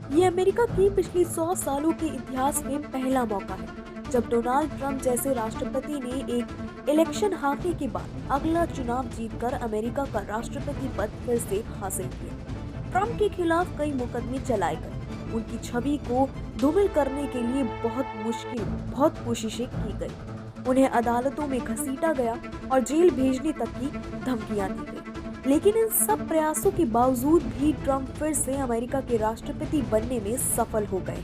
ये अमेरिका के पिछले 100 सालों के इतिहास में पहला मौका है जब डोनाल्ड ट्रंप जैसे राष्ट्रपति ने एक इलेक्शन हारने के बाद अगला चुनाव जीतकर अमेरिका का राष्ट्रपति पद फिर से हासिल किया। ट्रंप के खिलाफ कई मुकदमे चलाए गए। उनकी छवि को धूमिल करने के लिए बहुत कोशिशें की गई। उन्हें अदालतों में घसीटा गया और जेल भेजने तक की धमकियां दी गई। लेकिन इन सब प्रयासों के बावजूद भी ट्रंप फिर से अमेरिका के राष्ट्रपति बनने में सफल हो गए।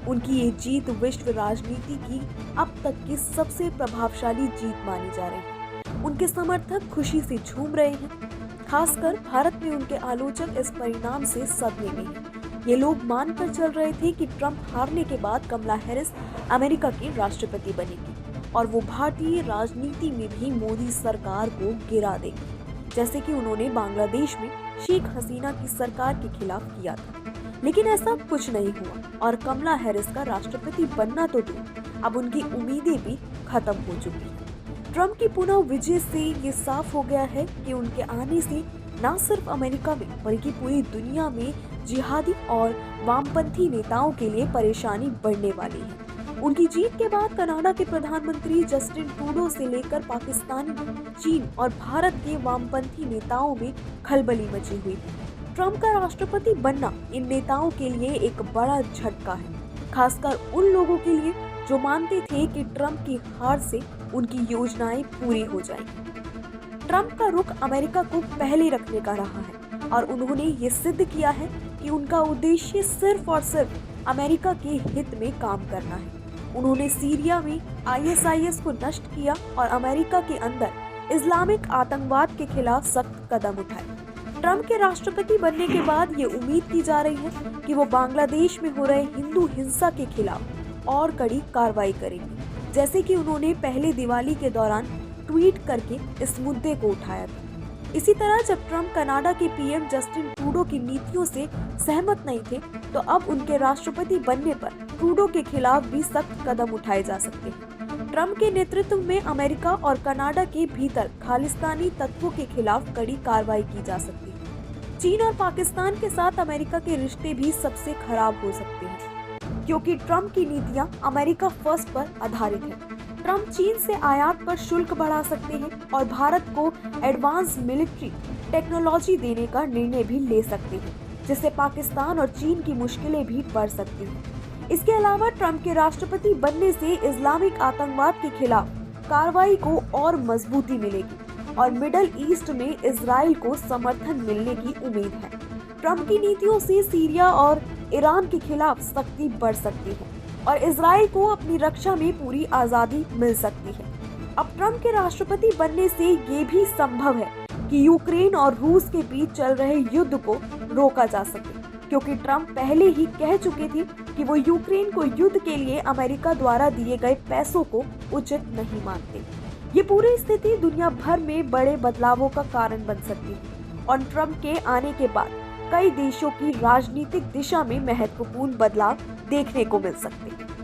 उनकी ये जीत विश्व राजनीति की अब तक की सबसे प्रभावशाली जीत मानी जा रही है। उनके समर्थक खुशी से झूम रहे हैं। खासकर भारत में उनके आलोचक इस परिणाम से सदमे में हैं। ये लोग मानकर चल रहे थे कि ट्रंप हारने के बाद कमला हैरिस अमेरिका की राष्ट्रपति बनेगी और वो भारतीय राजनीति में भी मोदी सरकार को गिरा देगी, जैसे कि उन्होंने बांग्लादेश में शेख हसीना की सरकार के खिलाफ किया था। लेकिन ऐसा कुछ नहीं हुआ और कमला हैरिस का राष्ट्रपति बनना तो दूर, अब उनकी उम्मीदें भी खत्म हो चुकी हैं। ट्रंप की पुनः विजय से ये साफ हो गया है कि उनके आने से न सिर्फ अमेरिका में बल्कि पूरी दुनिया में जिहादी और वामपंथी नेताओं के लिए परेशानी बढ़ने वाली है। उनकी जीत के बाद कनाडा के प्रधानमंत्री जस्टिन ट्रूडो से लेकर पाकिस्तान, चीन और भारत के वामपंथी नेताओं में खलबली मची हुई है। ट्रंप का राष्ट्रपति बनना इन नेताओं के लिए एक बड़ा झटका है, खासकर उन लोगों के लिए जो मानते थे कि ट्रंप की हार से उनकी योजनाएं पूरी हो जाएंगी। ट्रंप का रुख अमेरिका को पहले रखने का रहा है और उन्होंने ये सिद्ध किया है कि उनका उद्देश्य सिर्फ और सिर्फ अमेरिका के हित में काम करना है। उन्होंने सीरिया में ISIS को नष्ट किया और अमेरिका के अंदर इस्लामिक आतंकवाद के खिलाफ सख्त कदम उठाए। ट्रंप के राष्ट्रपति बनने के बाद ये उम्मीद की जा रही है कि वो बांग्लादेश में हो रहे हिंदू हिंसा के खिलाफ और कड़ी कार्रवाई करेंगे, जैसे कि उन्होंने पहले दिवाली के दौरान ट्वीट करके इस मुद्दे को उठाया था। इसी तरह जब ट्रंप कनाडा के PM जस्टिन ट्रूडो की नीतियों से सहमत नहीं थे, तो अब उनके राष्ट्रपति बनने पर ट्रूडो के खिलाफ भी सख्त कदम उठाए जा सकते हैं। ट्रंप के नेतृत्व में अमेरिका और कनाडा के भीतर खालिस्तानी तत्वों के खिलाफ कड़ी कार्रवाई की जा सकती है। चीन और पाकिस्तान के साथ अमेरिका के रिश्ते भी सबसे खराब हो सकते हैं, क्योंकि ट्रंप की नीतियां अमेरिका फर्स्ट पर आधारित है। ट्रंप चीन से आयात पर शुल्क बढ़ा सकते हैं और भारत को एडवांस मिलिट्री टेक्नोलॉजी देने का निर्णय भी ले सकते हैं, जिससे पाकिस्तान और चीन की मुश्किलें भी बढ़ सकती हैं। इसके अलावा ट्रंप के राष्ट्रपति बनने से इस्लामिक आतंकवाद के खिलाफ कार्रवाई को और मजबूती मिलेगी और मिडल ईस्ट में इजराइल को समर्थन मिलने की उम्मीद है। ट्रंप की नीतियों से सीरिया और ईरान के खिलाफ सख्ती बढ़ सकती है और इजराइल को अपनी रक्षा में पूरी आजादी मिल सकती है। अब ट्रंप के राष्ट्रपति बनने से ये भी संभव है कि यूक्रेन और रूस के बीच चल रहे युद्ध को रोका जा सके, क्योंकि ट्रंप पहले ही कह चुके थे कि वो यूक्रेन को युद्ध के लिए अमेरिका द्वारा दिए गए पैसों को उचित नहीं मानते। ये पूरी स्थिति दुनिया भर में बड़े बदलावों का कारण बन सकती है और ट्रंप के आने के बाद कई देशों की राजनीतिक दिशा में महत्वपूर्ण बदलाव देखने को मिल सकते हैं।